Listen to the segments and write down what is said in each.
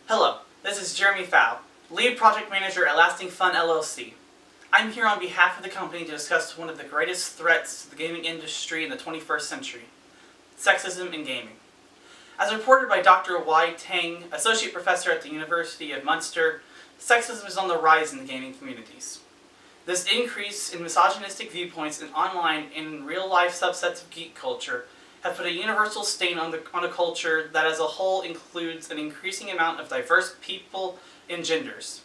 Hello, this is Jeremy Fow, Lead Project Manager at Lasting Fun LLC. I'm here on behalf of the company to discuss one of the greatest threats to the gaming industry in the 21st century, sexism in gaming. As reported by Dr. Y. Tang, Associate Professor at the University of Munster, sexism is on the rise in the gaming communities. This increase in misogynistic viewpoints in online and in real-life subsets of geek culture have put a universal stain on a culture that as a whole includes an increasing amount of diverse people and genders.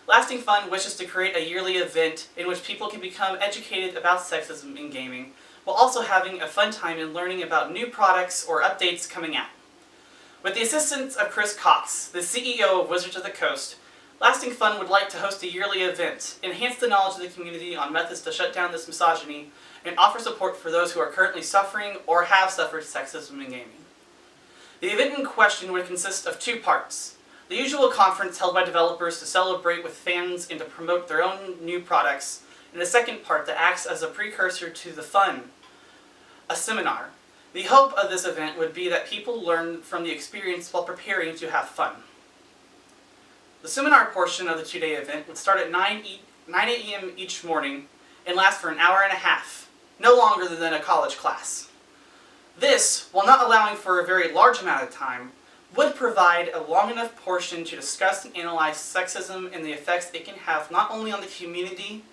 Lasting Fun wishes to create a yearly event in which people can become educated about sexism in gaming, while also having a fun time in learning about new products or updates coming out. With the assistance of Chris Cox, the CEO of Wizards of the Coast, Lasting Fun would like to host a yearly event, enhance the knowledge of the community on methods to shut down this misogyny, and offer support for those who are currently suffering or have suffered sexism in gaming. The event in question would consist of two parts: the usual conference held by developers to celebrate with fans and to promote their own new products, and a second part that acts as a precursor to the fun, a seminar. The hope of this event would be that people learn from the experience while preparing to have fun. The seminar portion of the two-day event would start at 9 a.m. each morning and last for an hour and a half, no longer than a college class. This, while not allowing for a very large amount of time, would provide a long enough portion to discuss and analyze sexism and the effects it can have not only on the community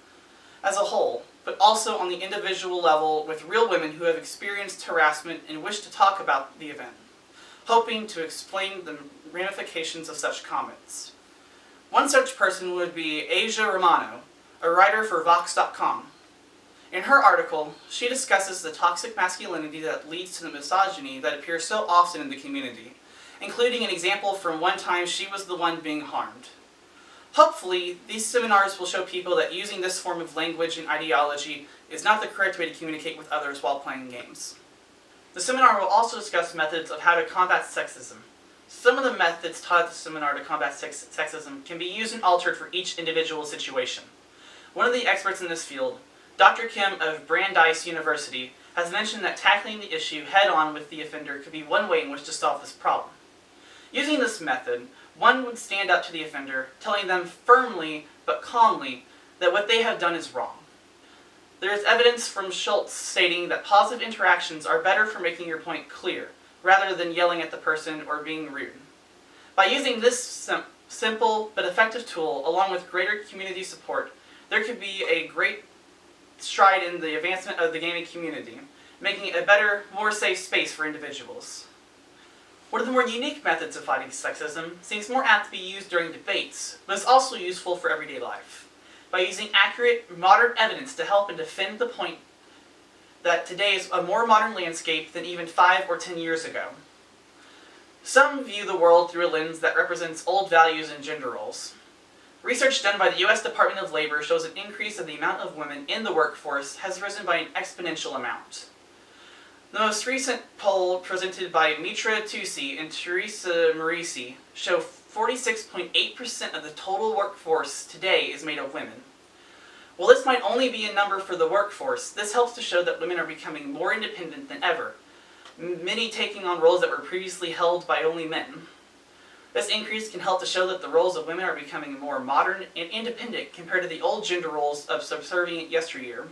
as a whole, but also on the individual level with real women who have experienced harassment and wish to talk about the event, hoping to explain the ramifications of such comments. One such person would be Asia Romano, a writer for Vox.com. In her article, she discusses the toxic masculinity that leads to the misogyny that appears so often in the community, including an example from one time she was the one being harmed. Hopefully, these seminars will show people that using this form of language and ideology is not the correct way to communicate with others while playing games. The seminar will also discuss methods of how to combat sexism. Some of the methods taught at the seminar to combat sexism can be used and altered for each individual situation. One of the experts in this field, Dr. Kim of Brandeis University, has mentioned that tackling the issue head-on with the offender could be one way in which to solve this problem. Using this method, one would stand up to the offender, telling them firmly but calmly that what they have done is wrong. There is evidence from Schultz stating that positive interactions are better for making your point clear, rather than yelling at the person or being rude. By using this simple but effective tool, along with greater community support, there could be a great stride in the advancement of the gaming community, making it a better, more safe space for individuals. One of the more unique methods of fighting sexism seems more apt to be used during debates, but is also useful for everyday life, by using accurate, modern evidence to help and defend the point that today is a more modern landscape than even 5 or 10 years ago. Some view the world through a lens that represents old values and gender roles. Research done by the U.S. Department of Labor shows an increase of the amount of women in the workforce has risen by an exponential amount. The most recent poll presented by Mitra Tusi and Teresa Marisi show 46.8% of the total workforce today is made of women. While this might only be a number for the workforce, this helps to show that women are becoming more independent than ever, many taking on roles that were previously held by only men. This increase can help to show that the roles of women are becoming more modern and independent compared to the old gender roles of subservient yesteryear.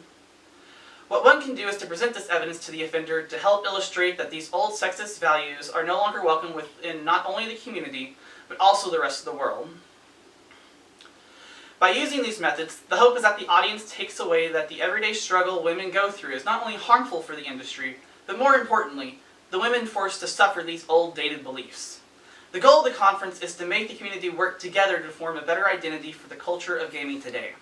What one can do is to present this evidence to the offender to help illustrate that these old sexist values are no longer welcome within not only the community, but also the rest of the world. By using these methods, the hope is that the audience takes away that the everyday struggle women go through is not only harmful for the industry, but more importantly, the women forced to suffer these old dated beliefs. The goal of the conference is to make the community work together to form a better identity for the culture of gaming today.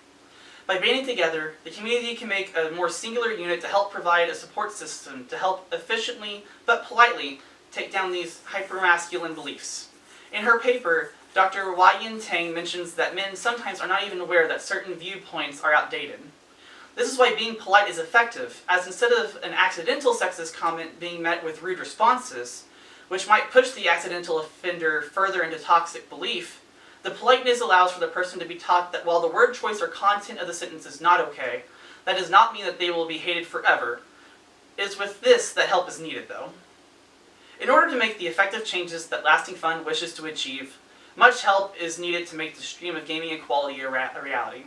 By banding together, the community can make a more singular unit to help provide a support system to help efficiently but politely take down these hypermasculine beliefs. In her paper, Dr. Y. Tang mentions that men sometimes are not even aware that certain viewpoints are outdated. This is why being polite is effective, as instead of an accidental sexist comment being met with rude responses, which might push the accidental offender further into toxic belief, the politeness allows for the person to be taught that while the word choice or content of the sentence is not okay, that does not mean that they will be hated forever. It is with this that help is needed, though. In order to make the effective changes that Lasting Fun wishes to achieve, Much help is needed to make the stream of gaming equality a reality.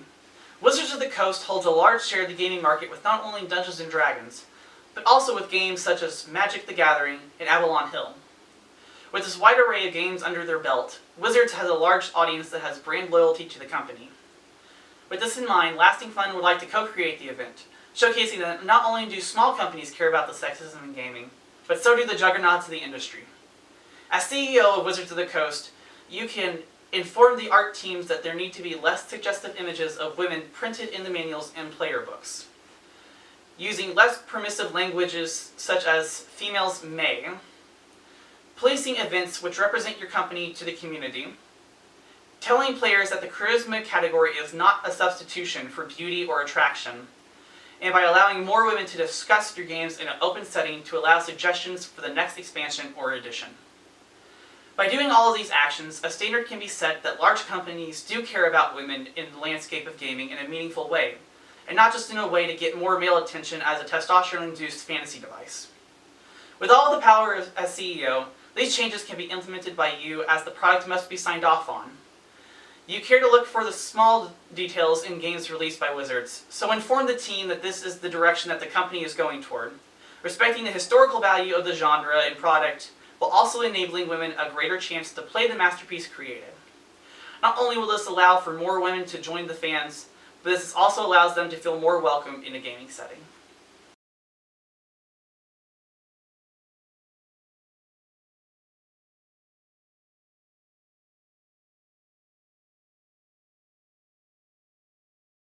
Wizards of the Coast holds a large share of the gaming market with not only Dungeons & Dragons, but also with games such as Magic the Gathering and Avalon Hill. With this wide array of games under their belt, Wizards has a large audience that has brand loyalty to the company. With this in mind, Lasting Fun would like to co-create the event, showcasing that not only do small companies care about the sexism in gaming, but so do the juggernauts of the industry. As CEO of Wizards of the Coast, you can inform the art teams that there need to be less suggestive images of women printed in the manuals and player books. Using less permissive languages such as females may. Policing events which represent your company to the community. Telling players that the charisma category is not a substitution for beauty or attraction. And by allowing more women to discuss your games in an open setting to allow suggestions for the next expansion or edition. By doing all of these actions, a standard can be set that large companies do care about women in the landscape of gaming in a meaningful way, and not just in a way to get more male attention as a testosterone-induced fantasy device. With all the power as CEO, these changes can be implemented by you as the product must be signed off on. You care to look for the small details in games released by Wizards, so inform the team that this is the direction that the company is going toward, respecting the historical value of the genre and product, while also enabling women a greater chance to play the masterpiece created. Not only will this allow for more women to join the fans, but this also allows them to feel more welcome in a gaming setting.